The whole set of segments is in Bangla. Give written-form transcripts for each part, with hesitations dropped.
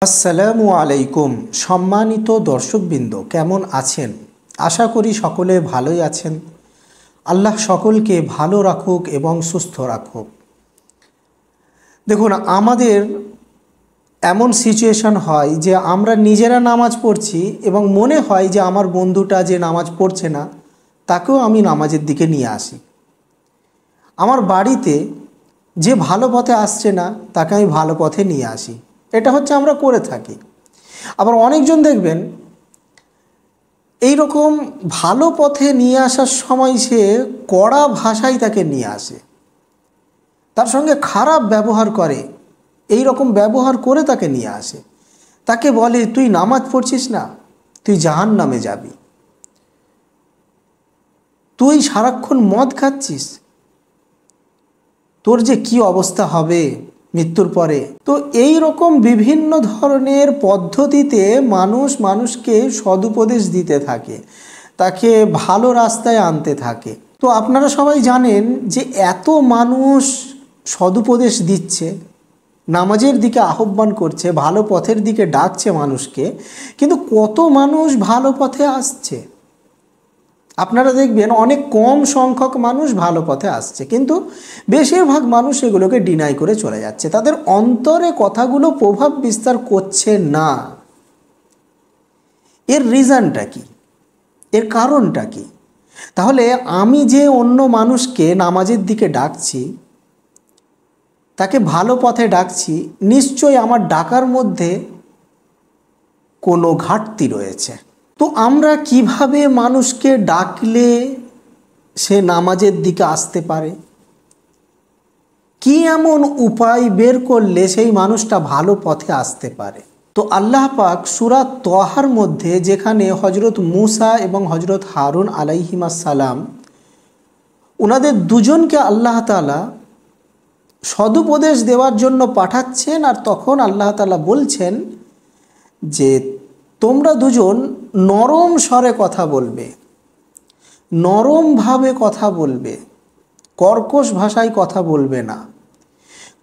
আসসালামু আলাইকুম। সম্মানিত দর্শকবৃন্দ, কেমন আছেন? আশা করি সকলে ভালোই আছেন। আল্লাহ সকলকে ভালো রাখুক এবং সুস্থ রাখুক। দেখুন, আমাদের এমন সিচুয়েশন হয় যে আমরা নিজেরা নামাজ পড়ছি এবং মনে হয় যে আমার বন্ধুটা যে নামাজ পড়ছে না তাকেও আমি নামাজের দিকে নিয়ে আসি। আমার বাড়িতে যে ভালো পথে আসছে না তাকে আমি ভালো পথে নিয়ে আসি। এটা হচ্ছে আমরা করে থাকি। আবার অনেকজন দেখবেন এই রকম ভালো পথে নিয়ে আসার সময় সে কড়া ভাষায় তাকে নিয়ে আসে, তার সঙ্গে খারাপ ব্যবহার করে, এই রকম ব্যবহার করে তাকে নিয়ে আসে। তাকে বলে, তুই নামাজ পড়ছিস না, তুই জাহান্নামে যাবি, তুই সারাক্ষণ মদ খাচ্ছিস, তোর যে কি অবস্থা হবে মৃত্যুর পরে। তো এই রকম বিভিন্ন ধরনের পদ্ধতিতে মানুষকে সদুপদেশ দিতে থাকে, তাকে ভালো রাস্তায় আনতে থাকে। তো আপনারা সবাই জানেন যে এত মানুষ সদুপদেশ দিচ্ছে, নামাজের দিকে আহ্বান করছে, ভালো পথের দিকে ডাকছে মানুষকে, কিন্তু কত মানুষ ভালো পথে আসছে? আপনারা দেখবেন অনেক কম সংখ্যক মানুষ ভালো পথে আসছে, কিন্তু বেশিরভাগ মানুষ এগুলোকে ডিনাই করে চলে যাচ্ছে। তাদের অন্তরে কথাগুলো প্রভাব বিস্তার করছে না। এর রিজনটা কি? এর কারণটা কি? তাহলে আমি যে অন্য মানুষকে নামাজের দিকে ডাকছি, তাকে ভালো পথে ডাকছি, নিশ্চয়ই আমার ডাকার মধ্যে কোনো ঘাটতি রয়েছে। তো আমরা কিভাবে মানুষকে ডাকলে সে নামাজের দিকে আসতে পারে? কি এমন উপায় বের করলে সেই মানুষটা ভালো পথে আসতে পারে? তো আল্লাহ পাক সূরা তহার মধ্যে, যেখানে হজরত মুসা এবং হজরত হারুন আলাইহিমাস সালাম ওনাদের দুজনকে আল্লাহ তাআলা সদুপদেশ দেওয়ার জন্য পাঠাচ্ছেন, আর তখন আল্লাহ তাআলা বলছেন যে তোমরা দুজন নরম স্বরে কথা বলবে, নরমভাবে কথা বলবে, কর্কশ ভাষায় কথা বলবে না,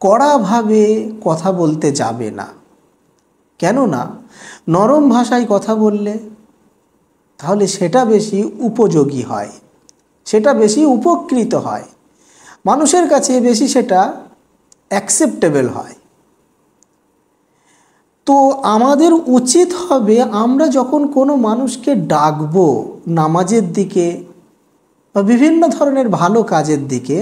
কড়াভাবে কথা বলতে যাবে না। কেননা নরম ভাষায় কথা বললে তাহলে সেটা বেশি উপযোগী হয়, সেটা বেশি উপকৃত হয়, মানুষের কাছে বেশি সেটা অ্যাকসেপ্টেবল হয়। তো আমাদের উচিত হবে, আমরা যখন কোনো মানুষকে ডাকবো নামাজের দিকে বা বিভিন্ন ধরনের ভালো কাজের দিকে,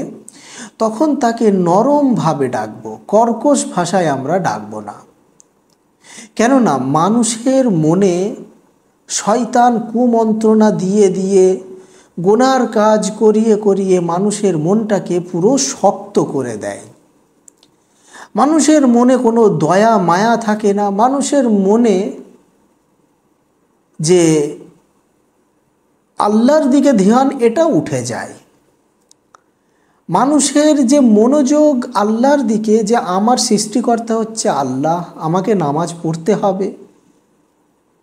তখন তাকে নরমভাবে ডাকবো, কর্কশ ভাষায় আমরা ডাকবো না। কেননা মানুষের মনে শয়তান কুমন্ত্রণা দিয়ে দিয়ে, গুনার কাজ করিয়ে করিয়ে মানুষের মনটাকে পুরো শক্ত করে দেয়। মানুষের মনে কোনো দয়া মায়া থাকে না। মানুষের মনে যে আল্লাহর দিকে ধ্যান, এটা উঠে যায়। মানুষের যে মনোযোগ আল্লাহর দিকে, যে আমার সৃষ্টিকর্তা হচ্ছে আল্লাহ, আমাকে নামাজ পড়তে হবে,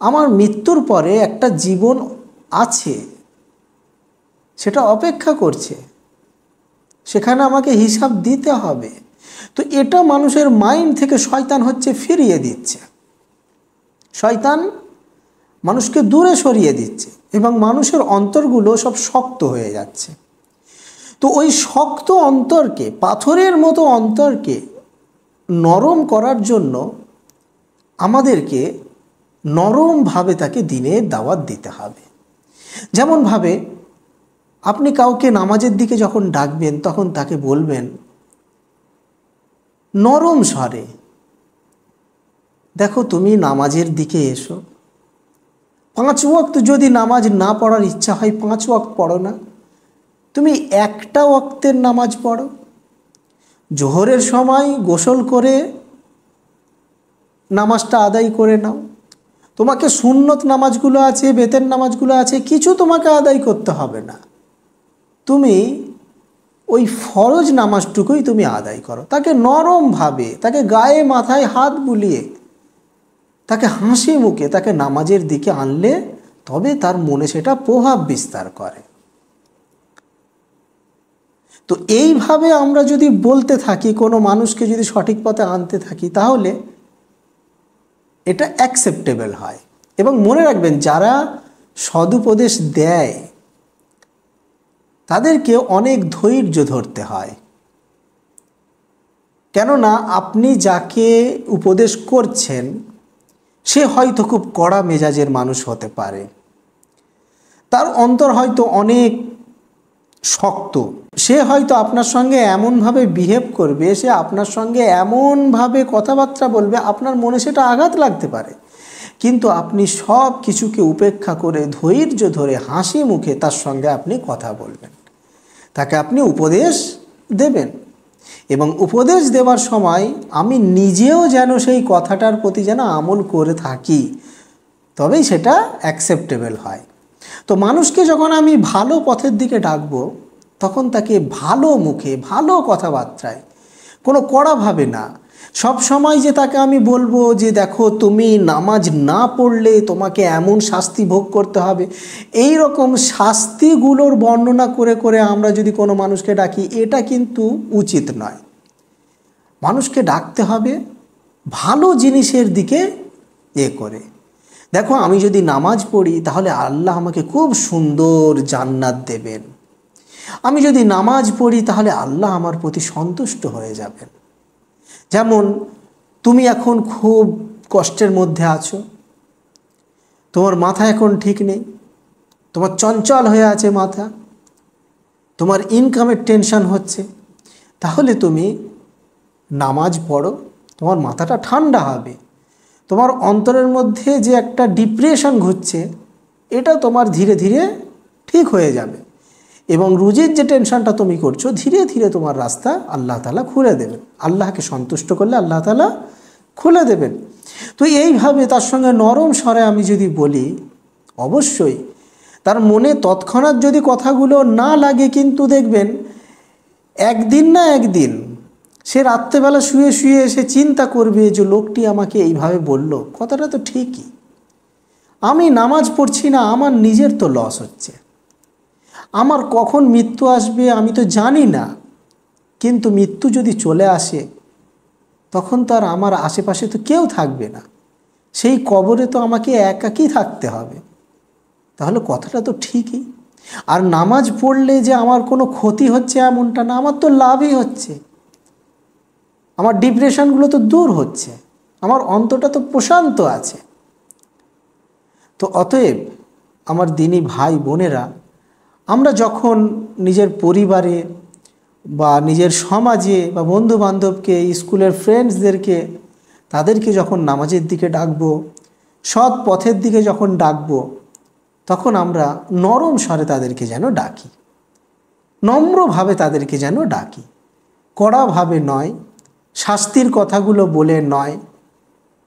আমার মৃত্যুর পরে একটা জীবন আছে, সেটা অপেক্ষা করছে, সেখানে আমাকে হিসাব দিতে হবে। তো এটা মানুষের মাইন্ড থেকে শয়তান হচ্ছে ফিরিয়ে দিচ্ছে, শয়তান মানুষকে দূরে সরিয়ে দিচ্ছে এবং মানুষের অন্তরগুলো সব শক্ত হয়ে যাচ্ছে। তো ওই শক্ত অন্তরকে, পাথরের মতো অন্তরকে নরম করার জন্য আমাদেরকে নরমভাবে তাকে দিনের দাওয়াত দিতে হবে। যেমনভাবে আপনি কাউকে নামাজের দিকে যখন ডাকবেন, তখন তাকে বলবেন নরম স্বরে, দেখো তুমি নামাজের দিকে এসো, 5 ওয়াক্ত যদি নামাজ না পড়ার ইচ্ছা হয় 5 ওয়াক্ত পড়ো না, তুমি একটা ওয়াক্তের নামাজ পড়ো। জোহরের সময় গোসল করে নামাজটা আদায় করে নাও। তোমাকে সুন্নত নামাজগুলো আছে, বেতের নামাজগুলো আছে, কিছু তোমাকে আদায় করতে হবে না। তুমি ওই ফরজ নামাজটুকুই তুমি আদায় করো। তাকে নরমভাবে, তাকে গায়ে মাথায় হাত বুলিয়ে, তাকে হাসি মুখে তাকে নামাজের দিকে আনলে তবে তার মনে সেটা প্রভাব বিস্তার করে। তো এইভাবে আমরা যদি বলতে থাকি, কোনো মানুষকে যদি সঠিক পথে আনতে থাকি, তাহলে এটা অ্যাকসেপ্টেবল হয়। এবং মনে রাখবেন, যারা সদুপদেশ দেয় তাদেরকে অনেক ধৈর্য ধরতে হয়। কেননা আপনি যাকে উপদেশ করছেন সে হয়তো খুব কড়া মেজাজের মানুষ হতে পারে, তার অন্তর হয়তো অনেক শক্ত, সে হয়তো আপনার সঙ্গে এমনভাবে বিহেভ করবে, সে আপনার সঙ্গে এমনভাবে কথাবার্তা বলবে, আপনার মনে সেটা আঘাত লাগতে পারে। কিন্তু আপনি সব কিছুকে উপেক্ষা করে ধৈর্য ধরে হাসি মুখে তার সঙ্গে আপনি কথা বলবেন, তাকে আপনি উপদেশ দেবেন। এবং উপদেশ দেওয়ার সময় আমি নিজেও যেন সেই কথাটার প্রতি যেন আমল করে থাকি, তবেই সেটা অ্যাকসেপ্টেবল হয়। তো মানুষকে যখন আমি ভালো পথের দিকে ডাকবো, তখন তাকে ভালো মুখে ভালো কথাবার্তায়, কোনো কড়াভাবে না, সব সময় যে তাকে আমি বলবো যে দেখো তুমি নামাজ না পড়লে তোমাকে এমন শাস্তি ভোগ করতে হবে, এই রকম শাস্তিগুলোর বর্ণনা করে করে আমরা যদি কোনো মানুষকে ডাকি, এটা কিন্তু উচিত নয়। মানুষকে ডাকতে হবে ভালো জিনিসের দিকে করে। দেখো আমি যদি নামাজ পড়ি তাহলে আল্লাহ আমাকে খুব সুন্দর জান্নাত দেবেন, আমি যদি নামাজ পড়ি তাহলে আল্লাহ আমার প্রতি সন্তুষ্ট হয়ে যাবেন। যেমন তুমি এখন খুব কষ্টের মধ্যে আছো, তোমার মাথা এখন ঠিক নেই, তোমার চঞ্চল হয়ে আছে মাথা, তোমার ইনকামের টেনশন হচ্ছে, তাহলে তুমি নামাজ পড়ো, তোমার মাথাটা ঠান্ডা হবে, তোমার অন্তরের মধ্যে যে একটা ডিপ্রেশন ঘুরছে এটা তোমার ধীরে ধীরে ঠিক হয়ে যাবে। এবং রুজির যে টেনশনটা তুমি করছো, ধীরে ধীরে তোমার রাস্তা আল্লাহ তাআলা খুলে দেবেন। আল্লাহকে সন্তুষ্ট করলে আল্লাহ তাআলা খুলে দেবেন। তো এইভাবে তার সঙ্গে নরম স্বরে আমি যদি বলি, অবশ্যই তার মনে তৎক্ষণাৎ যদি কথাগুলো না লাগে, কিন্তু দেখবেন একদিন না একদিন সে রাত্রেবেলা শুয়ে শুয়ে এসে চিন্তা করবে যে লোকটি আমাকে এইভাবে বলল, কথাটা তো ঠিকই, আমি নামাজ পড়ছি না, আমার নিজের তো লস হচ্ছে, আমার কখন মৃত্যু আসবে আমি তো জানি না, কিন্তু মৃত্যু যদি চলে আসে তখন তো আর আমার আশেপাশে তো কেউ থাকবে না, সেই কবরে তো আমাকে একাকী থাকতে হবে, তাহলে কথাটা তো ঠিকই। আর নামাজ পড়লে যে আমার কোনো ক্ষতি হচ্ছে এমনটা না, আমার তো লাভই হচ্ছে, আমার ডিপ্রেশনগুলো তো দূর হচ্ছে, আমার অন্তরটা তো প্রশান্ত আছে। তো অতএব আমার দিনী ভাই বোনেরা, আমরা যখন নিজের পরিবারে বা নিজের সমাজে বা বন্ধু বান্ধবকে, স্কুলের ফ্রেন্ডসদেরকে, তাদেরকে যখন নামাজের দিকে ডাকবো, সৎ পথের দিকে যখন ডাকবো, তখন আমরা নরম স্বরে তাদেরকে যেন ডাকি, নম্রভাবে তাদেরকে যেন ডাকি, কড়াভাবে নয়, শাস্তির কথাগুলো বলে নয়,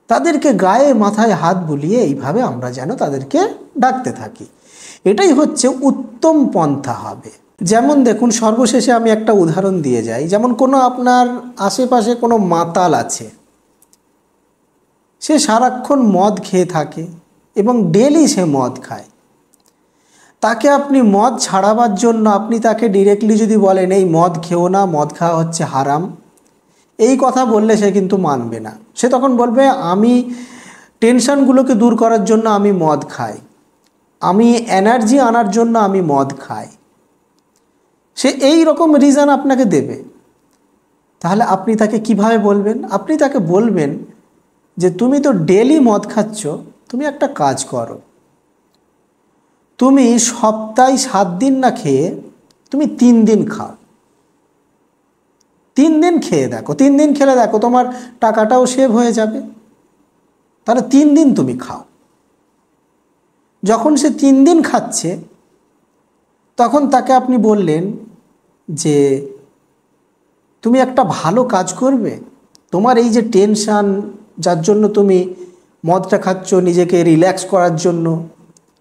তাদেরকে গায়ে মাথায় হাত বুলিয়ে এইভাবে আমরা যেন তাদেরকে ডাকতে থাকি। এটাই হচ্ছে উত্তম পন্থা হবে। যেমন দেখুন, সর্বশেষে আমি একটা উদাহরণ দিয়ে যাই। যেমন কোনো আপনার আশেপাশে কোনো মাতাল আছে, সে সারাক্ষণ মদ খেয়ে থাকে এবং ডেলি সে মদ খায়, তাকে আপনি মদ ছাড়াবার জন্য আপনি তাকে ডিরেক্টলি যদি বলেন এই মদ খেও না, মদ খাওয়া হচ্ছে হারাম, এই কথা বললে সে কিন্তু মানবে না। সে তখন বলবে আমি টেনশনগুলোকে দূর করার জন্য আমি মদ খাই, আমি এনার্জি আনার জন্য আমি মদ খাই, সে এই রকম রিজন আপনাকে দেবে। তাহলে আপনি তাকে কিভাবে বলবেন? আপনি তাকে বলবেন যে তুমি তো ডেলি মদ খাচ্ছ, তুমি একটা কাজ করো, তুমি সপ্তাহে 7 দিন না খেয়ে তুমি 3 দিন খাও, 3 দিন খেয়ে দেখো, 3 দিন খেলে দেখো তোমার টাকাটাও সেভ হয়ে যাবে, তাহলে 3 দিন তুমি খাও। যখন সে 3 দিন খাচ্ছে, তখন তাকে আপনি বললেন যে তুমি একটা ভালো কাজ করবে, তোমার এই যে টেনশান, যার জন্য তুমি মদটা খাচ্ছ নিজেকে রিল্যাক্স করার জন্য,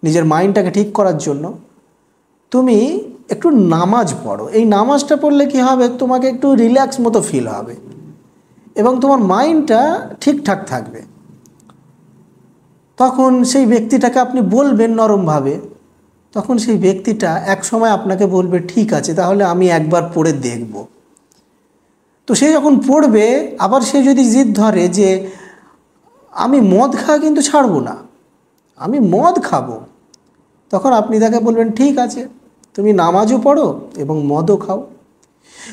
নিজের মাইন্ডটাকে ঠিক করার জন্য, তুমি একটু নামাজ পড়ো। এই নামাজটা পড়লে কি হবে, তোমাকে একটু রিল্যাক্স মতো ফিল হবে এবং তোমার মাইন্ডটা ঠিকঠাক থাকবে। তখন সেই ব্যক্তিটাকে আপনি বলবেন নরমভাবে, তখন সেই ব্যক্তিটা এক সময় আপনাকে বলবে ঠিক আছে তাহলে আমি একবার পড়ে দেখব। তো সে যখন পড়বে, আবার সে যদি জিদ ধরে যে আমি মদ খাওয়া কিন্তু ছাড়বো না, আমি মদ খাবো, তখন আপনি তাকে বলবেন ঠিক আছে, তুমি নামাজও পড়ো এবং মদও খাও।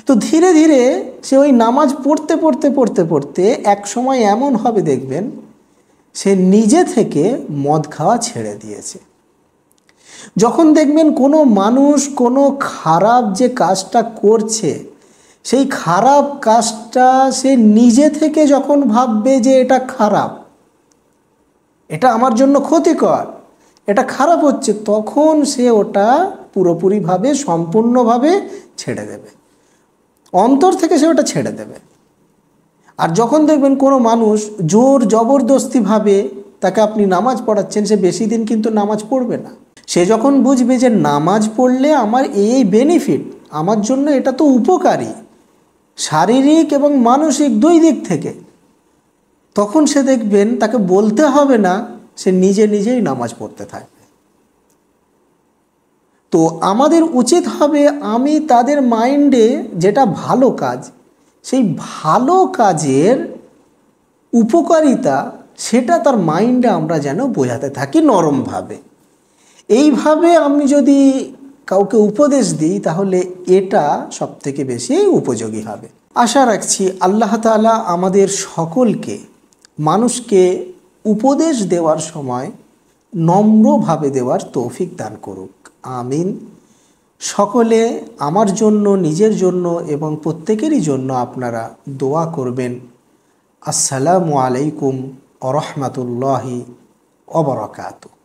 তো ধীরে ধীরে সে ওই নামাজ পড়তে পড়তে পড়তে পড়তে এক সময় এমন হবে দেখবেন সে নিজে থেকে মদ খাওয়া ছেড়ে দিয়েছে। যখন দেখবেন কোনো মানুষ কোনো খারাপ যে কাজটা করছে, সেই খারাপ কাজটা সে নিজে থেকে যখন ভাববে যে এটা খারাপ, এটা আমার জন্য ক্ষতিকর, এটা খারাপ হচ্ছে, তখন সে ওটা পুরোপুরিভাবে সম্পূর্ণভাবে ছেড়ে দেবে, অন্তর থেকে সে ওটা ছেড়ে দেবে। আর যখন দেখবেন কোনো মানুষ জোর জবরদস্তিভাবে তাকে আপনি নামাজ পড়াচ্ছেন, সে বেশি দিন কিন্তু নামাজ পড়বে না। সে যখন বুঝবে যে নামাজ পড়লে আমার এই বেনিফিট, আমার জন্য এটা তো উপকারী শারীরিক এবং মানসিক দুই দিক থেকে, তখন সে দেখবেন তাকে বলতে হবে না, সে নিজে নিজেই নামাজ পড়তে থাকবে। তো আমাদের উচিত হবে আমি তাদের মাইন্ডে যেটা ভালো কাজ, সেই ভালো কাজের উপকারিতা সেটা তার মাইন্ডে আমরা যেন বোঝাতে থাকি নরমভাবে। এইভাবে আমি যদি কাউকে উপদেশ দিই তাহলে এটা সবথেকে বেশি উপযোগী হবে। আশা রাখছি আল্লাহ তাআলা আমাদের সকলকে মানুষকে উপদেশ দেওয়ার সময় নম্রভাবে দেওয়ার তৌফিক দান করুক, আমিন। সকলে আমার জন্য, নিজের জন্য এবং প্রত্যেকেরই জন্য আপনারা দোয়া করবেন। আসসালামু আলাইকুম ওয়া রাহমাতুল্লাহি ওয়া বারাকাতুহু।